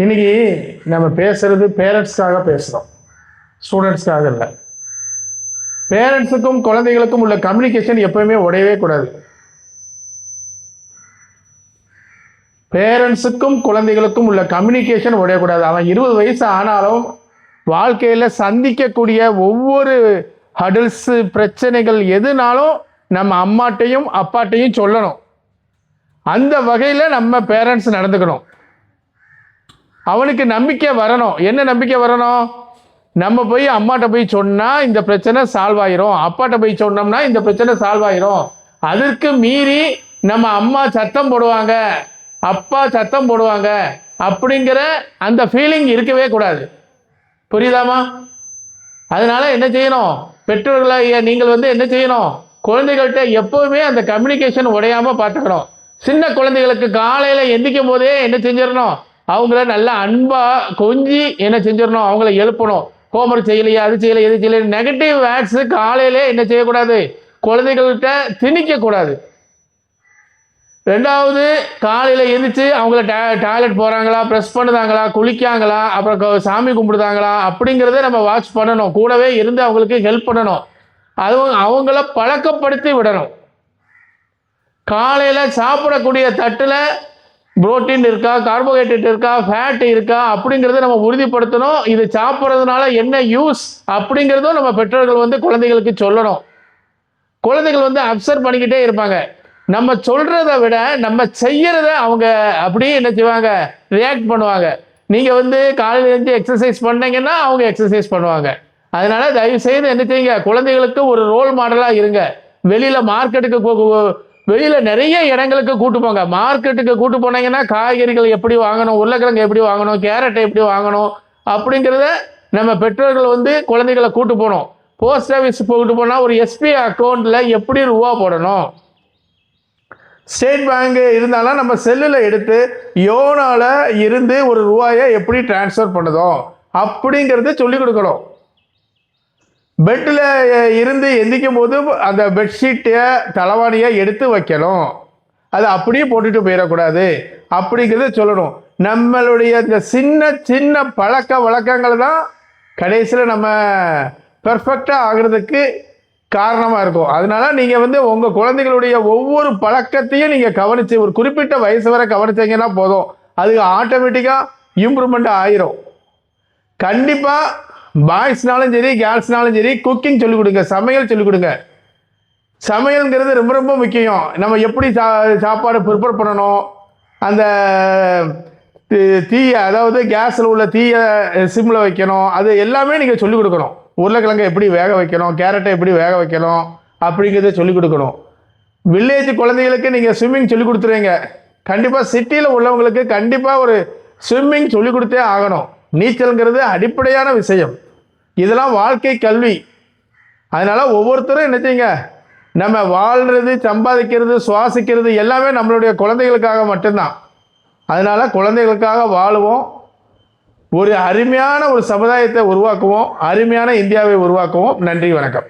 இன்னைக்கு நம்ம பேசுறது பேரண்ட்ஸ்க்காக பேசுகிறோம், ஸ்டூடெண்ட்ஸ்க்காக இல்லை. பேரண்ட்ஸுக்கும் குழந்தைகளுக்கும் உள்ள கம்யூனிகேஷன் எப்பவுமே உடையவே கூடாது. பேரண்ட்ஸுக்கும் குழந்தைகளுக்கும் உள்ள கம்யூனிகேஷன் உடையக்கூடாது. அவன் 20 வயசு ஆனாலும் வாழ்க்கையில் சந்திக்கக்கூடிய ஒவ்வொரு ஹடில்ஸ் பிரச்சனைகள் எதுனாலும் நம்ம அம்மாட்டையும் அப்பாட்டையும் சொல்லணும். அந்த வகையில் நம்ம பேரண்ட்ஸ் நடந்துக்கணும். அவனுக்கு நம்பிக்கை வரணும். என்ன நம்பிக்கை வரணும்? நம்ம போய் அம்மாட்ட போய் சொன்னால் இந்த பிரச்சனை சால்வ் ஆயிரும், அப்பாட்ட போய் சொன்னோம்னா இந்த பிரச்சனை சால்வ் ஆயிரும். அதற்கு மீறி நம்ம அம்மா சத்தம் போடுவாங்க, அப்பா சத்தம் போடுவாங்க அப்படிங்கிற அந்த ஃபீலிங் இருக்கவே கூடாது. புரியுதாமா? அதனால என்ன செய்யணும்? பெற்றோர்களை நீங்கள் என்ன செய்யணும்? குழந்தைகள்கிட்ட எப்போவுமே அந்த கம்யூனிகேஷன் உடையாமல் பார்த்துக்கணும். சின்ன குழந்தைகளுக்கு காலையில் எந்திக்கும் போதே என்ன செஞ்சிடணும்? அவங்கள நல்லா அன்பாக கொஞ்சி என்ன செஞ்சிடணும்? அவங்கள எழுப்பணும். ஹோம்ஒர்க் செய்யலையா, அது செய்யலை, எது செய்யலை, நெகட்டிவ் வேர்ட்ஸு காலையிலே என்ன செய்யக்கூடாது? குழந்தைகள்கிட்ட திணிக்கக்கூடாது. ரெண்டாவது, காலையில் எழுந்திரிச்சு அவங்கள டாய்லெட் போகிறாங்களா, ப்ரெஸ் பண்ணுதாங்களா, குளிக்காங்களா, அப்புறம் சாமி கும்பிடுதாங்களா அப்படிங்கிறத நம்ம வாட்ச் பண்ணணும். கூடவே இருந்து அவங்களுக்கு ஹெல்ப் பண்ணணும். அதுவும் அவங்கள பழக்கப்படுத்தி விடணும். காலையில் சாப்பிடக்கூடிய தட்டில் புரோட்டீன் இருக்கா, கார்போஹைட்ரேட் இருக்கா, ஃபேட் இருக்கா அப்படிங்கிறத நம்ம உறுதிப்படுத்தணும். இது சாப்பிட்றதுனால என்ன யூஸ் அப்படிங்கிறதும் நம்ம பெற்றோர்கள் குழந்தைகளுக்கு சொல்லணும். குழந்தைகள் அப்சர்வ் பண்ணிக்கிட்டே இருப்பாங்க. நம்ம சொல்கிறத விட நம்ம செய்யறத அவங்க அப்படியே என்ன செய்வாங்க? ரியாக்ட் பண்ணுவாங்க. நீங்கள் காலையில் எழுந்து எக்ஸசைஸ் பண்ணீங்கன்னா அவங்க எக்ஸசைஸ் பண்ணுவாங்க. அதனால தயவு செய்து என்ன செய்யுங்க? குழந்தைகளுக்கு ஒரு ரோல் மாடலாக இருங்க. வெளியில் மார்க்கெட்டுக்கு வெளியில் நிறைய இடங்களுக்கு கூட்டு போங்க. மார்க்கெட்டுக்கு கூட்டு போனீங்கன்னா காய்கறிகள் எப்படி வாங்கணும், உருளைக்கிழங்கு எப்படி வாங்கணும், கேரட்டை எப்படி வாங்கணும் அப்படிங்கிறத நம்ம பெற்றோர்கள் குழந்தைகளை கூட்டு போகணும். போஸ்ட் ஆஃபீஸ் கூட்டு போனால் ஒரு எஸ்பிஐ அக்கௌண்ட்டில் எப்படி ரூபா போடணும், ஸ்டேட் பேங்க் இருந்தாலும் நம்ம செல்லில் எடுத்து யோனால இருந்து ஒரு ரூபாயை எப்படி டிரான்ஸ்ஃபர் பண்ணுதோம் அப்படிங்கிறத சொல்லிக் கொடுக்கணும். பெட்டில் இருந்து எந்திக்கும் போது அந்த பெட்ஷீட்டை தலைவாணியை எடுத்து வைக்கணும். அதை அப்படியே போட்டுட்டு போயிடக்கூடாது அப்படிங்கிறத சொல்லணும். நம்மளுடைய இந்த சின்ன சின்ன பழக்க வழக்கங்கள் தான் கடைசியில் நம்ம பெர்ஃபெக்டாக ஆகிறதுக்கு காரணமாக இருக்கும். அதனால நீங்கள் உங்கள் குழந்தைகளுடைய ஒவ்வொரு பழக்கத்தையும் நீங்கள் கவனித்து ஒரு குறிப்பிட்ட வயசு வரை கவனிச்சிங்கன்னா போதும். அது ஆட்டோமேட்டிக்காக இம்ப்ரூவ்மெண்ட் ஆயிரும். கண்டிப்பாக பாய்ஸ்னாலும் சரி கேர்ள்ஸ்னாலும் சரி குக்கிங் சொல்லிக் கொடுங்க, சமையல் சொல்லிக் கொடுங்க. சமையல்ங்கிறது ரொம்ப ரொம்ப முக்கியம். நம்ம எப்படி சாப்பாடு ப்ரிப்பேர் பண்ணணும், அந்த தீயை அதாவது கேஸில் உள்ள தீயை சிம்மில் வைக்கணும், அது எல்லாமே நீங்கள் சொல்லிக் கொடுக்கணும். உருளைக்கிழங்கை எப்படி வேக வைக்கணும், கேரட்டை எப்படி வேக வைக்கணும் அப்படிங்கிறத சொல்லிக் கொடுக்கணும். வில்லேஜ் குழந்தைகளுக்கு நீங்கள் ஸ்விம்மிங் சொல்லிக் கொடுத்துருவீங்க. கண்டிப்பாக சிட்டியில் உள்ளவங்களுக்கு கண்டிப்பாக ஒரு ஸ்விம்மிங் சொல்லிக் கொடுத்தே ஆகணும். நீச்சல்ங்கிறது அடிப்படையான விஷயம். இதெல்லாம் வாழ்க்கை கல்வி. அதனால் ஒவ்வொருத்தரும் என்ன செய்யுங்க? நம்ம வாழ்கிறது, சம்பாதிக்கிறது, சுவாசிக்கிறது எல்லாமே நம்மளுடைய குழந்தைகளுக்காக மட்டும்தான். அதனால் குழந்தைகளுக்காக வாழுவோம். ஒரு அருமையான ஒரு சமுதாயத்தை உருவாக்குவோம். அருமையான இந்தியாவை உருவாக்குவோம். நன்றி, வணக்கம்.